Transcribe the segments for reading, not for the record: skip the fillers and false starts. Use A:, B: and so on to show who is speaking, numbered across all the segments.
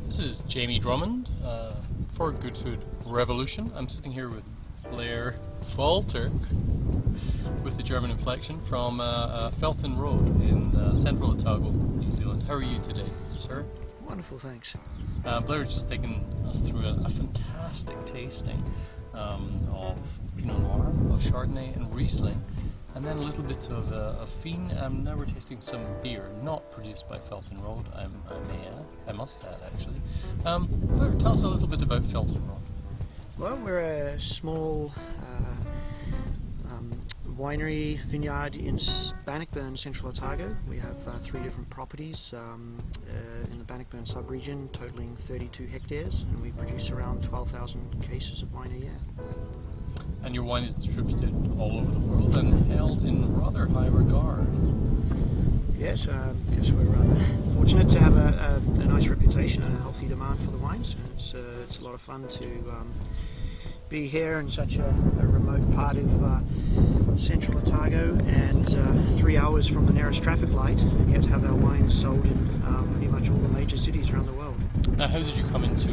A: This is Jamie Drummond for Good Food Revolution. I'm sitting here with Blair Walter with the German inflection from Felton Road in central Otago, New Zealand. How are you today, sir?
B: Wonderful, thanks.
A: Blair's just taken us through a fantastic tasting of Pinot Noir, of Chardonnay and Riesling, and then a little bit of Fien. Now we're tasting some beer, not produced by Felton Road, I must add actually. Blair, tell us a little bit about Felton Road.
B: Well, we're a small winery vineyard in Bannockburn, central Otago. We have 3 different properties in the Bannockburn sub-region, totaling 32 hectares, and we produce around 12,000 cases of wine a year.
A: And your wine is distributed all over the world and held in rather high regard.
B: Yes, I guess we're fortunate to have a nice reputation and a healthy demand for the wines. And it's a lot of fun to be here in such a remote part of central Otago and 3 hours from the nearest traffic light, and yet have our wines sold in pretty much all the major cities around the world.
A: Now, how did you come into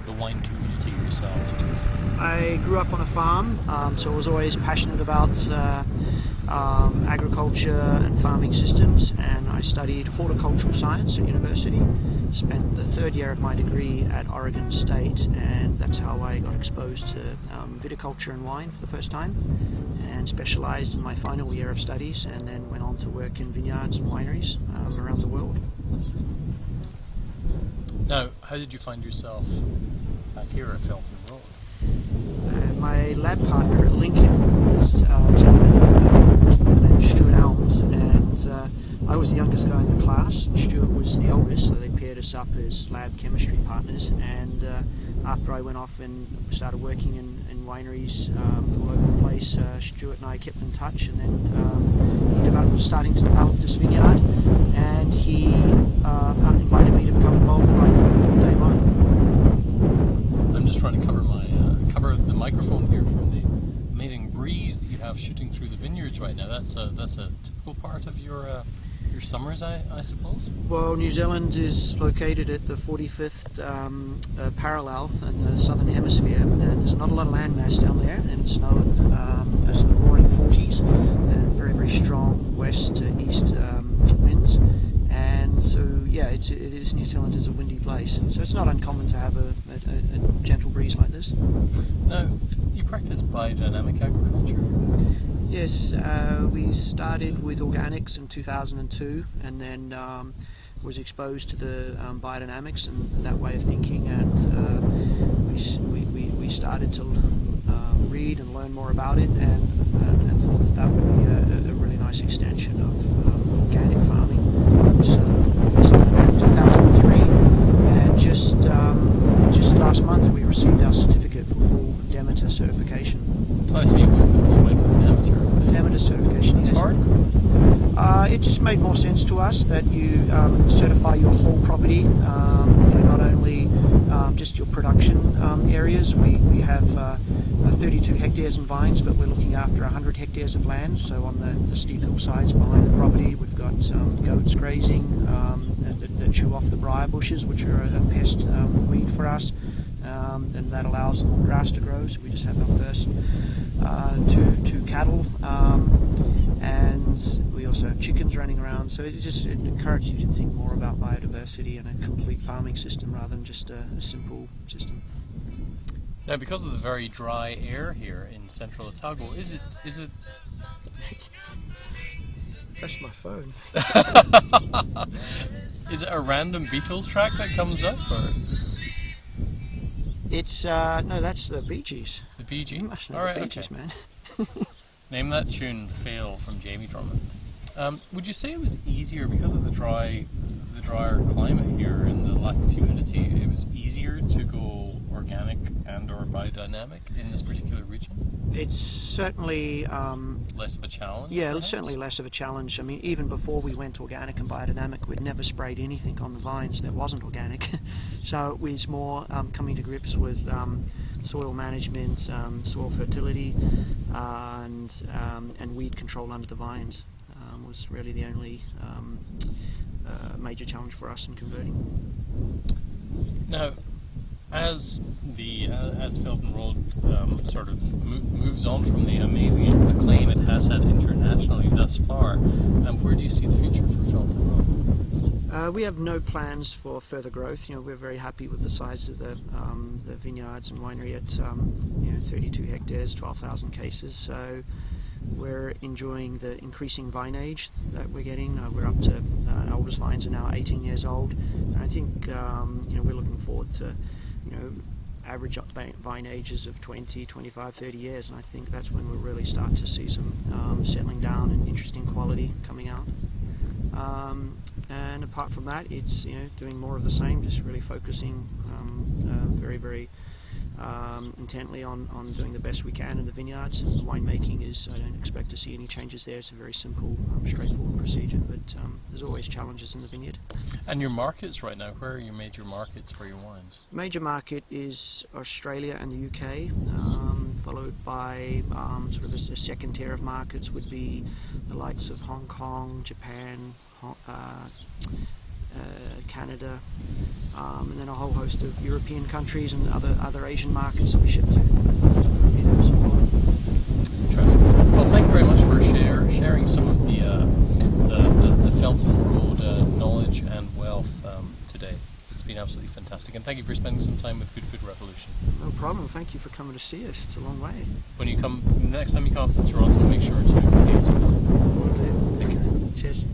A: the wine community yourself?
B: I grew up on a farm, so I was always passionate about agriculture and farming systems, and I studied horticultural science at university. Spent the 3rd year of my degree at Oregon State, and that's how I got exposed to viticulture and wine for the first time, and specialized in my final year of studies, and then went on to work in vineyards and wineries around the world.
A: Now, how did you find yourself back here at Felton Road?
B: My lab partner at Lincoln was a gentleman named Stuart Elms, and I was the youngest guy in the class, and Stuart was the oldest, so they paired us up as lab chemistry partners. And after I went off and started working in wineries all over the place, Stuart and I kept in touch, and then he was starting to develop this vineyard, and he invited me to become involved right from day one.
A: I'm just trying to cover the microphone here from the amazing breeze that you have shooting through the vineyards right now. That's a typical part of your summers, I suppose?
B: Well, New Zealand is located at the 45th parallel in the southern hemisphere, and there's not a lot of landmass down there, and it's known as the roaring 40s, and very, very strong west to east winds. And so, yeah, New Zealand is a windy place, so it's not uncommon to have a gentle breeze like this.
A: Now, you practice biodynamic agriculture?
B: Yes, we started with organics in 2002, and then was exposed to the biodynamics and that way of thinking, and we started to read and learn more about it, and thought that would be a really nice extension of organic farming. So we started in 2003, and just last month we received our certificate for full Demeter certification.
A: I see. You went for Demeter.
B: Demeter certification.
A: It's
B: yes.
A: hard.
B: It just made more sense to us that you certify your whole property, not only just your production areas. We have 32 hectares in vines, but we're looking after 100 hectares of land. So on the steep hillsides behind the property, we've got goats grazing that chew off the briar bushes, which are a pest weed for us. And that allows more grass to grow. So we just have our first two cattle, and we also have chickens running around. So it encourages you to think more about biodiversity and a complete farming system rather than just a simple system.
A: Now, because of the very dry air here in central Otago, is it?
B: That's my phone.
A: Is it a random Beatles track that comes up, or?
B: It's no, that's the Bee Gees.
A: The Bee Gees.
B: You must know
A: All right,
B: the Bee
A: okay.
B: Gees, man.
A: Name that tune, "Fail" from Jamie Drummond. Would you say it was easier because of the drier climate here and the lack of humidity? It was easier to go organic and/or biodynamic in this particular region?
B: It's certainly
A: Less of a challenge?
B: yeah,
A: perhaps?
B: certainly less of a challenge. I mean, even before we went organic and biodynamic, we'd never sprayed anything on the vines that wasn't organic. So it was more coming to grips with soil management, soil fertility, and weed control under the vines was really the only major challenge for us in converting.
A: Now, as as Felton Road sort of moves on from the amazing acclaim it has had internationally thus far, where do you see the future for Felton Road?
B: We have no plans for further growth. We're very happy with the size of the vineyards and winery at 32 hectares, 12,000 cases. So we're enjoying the increasing vine age that we're getting. We're up to our oldest vines are now 18 years old, and I think we're looking forward to average up vine ages of 20, 25, 30 years, and I think that's when we'll really start to see some settling down and interesting quality coming out. And apart from that, it's doing more of the same, just really focusing very intently on doing the best we can in the vineyards. The winemaking I don't expect to see any changes there. It's a very simple, straightforward procedure, but there's always challenges in the vineyard.
A: And your markets right now, where are your major markets for your wines?
B: Major market is Australia and the UK, followed by sort of a second tier of markets would be the likes of Hong Kong, Japan, Canada, and then a whole host of European countries and other Asian markets that we ship to.
A: Interesting. Well, thank you very much for sharing some of the Felton Road knowledge and wealth today. It's been absolutely fantastic, and thank you for spending some time with Good Food Revolution.
B: No problem. Thank you for coming to see us. It's a long way.
A: When you come next time you come up to Toronto, make sure to pay us a visit.
B: Will do.
A: Take care.
B: Cheers.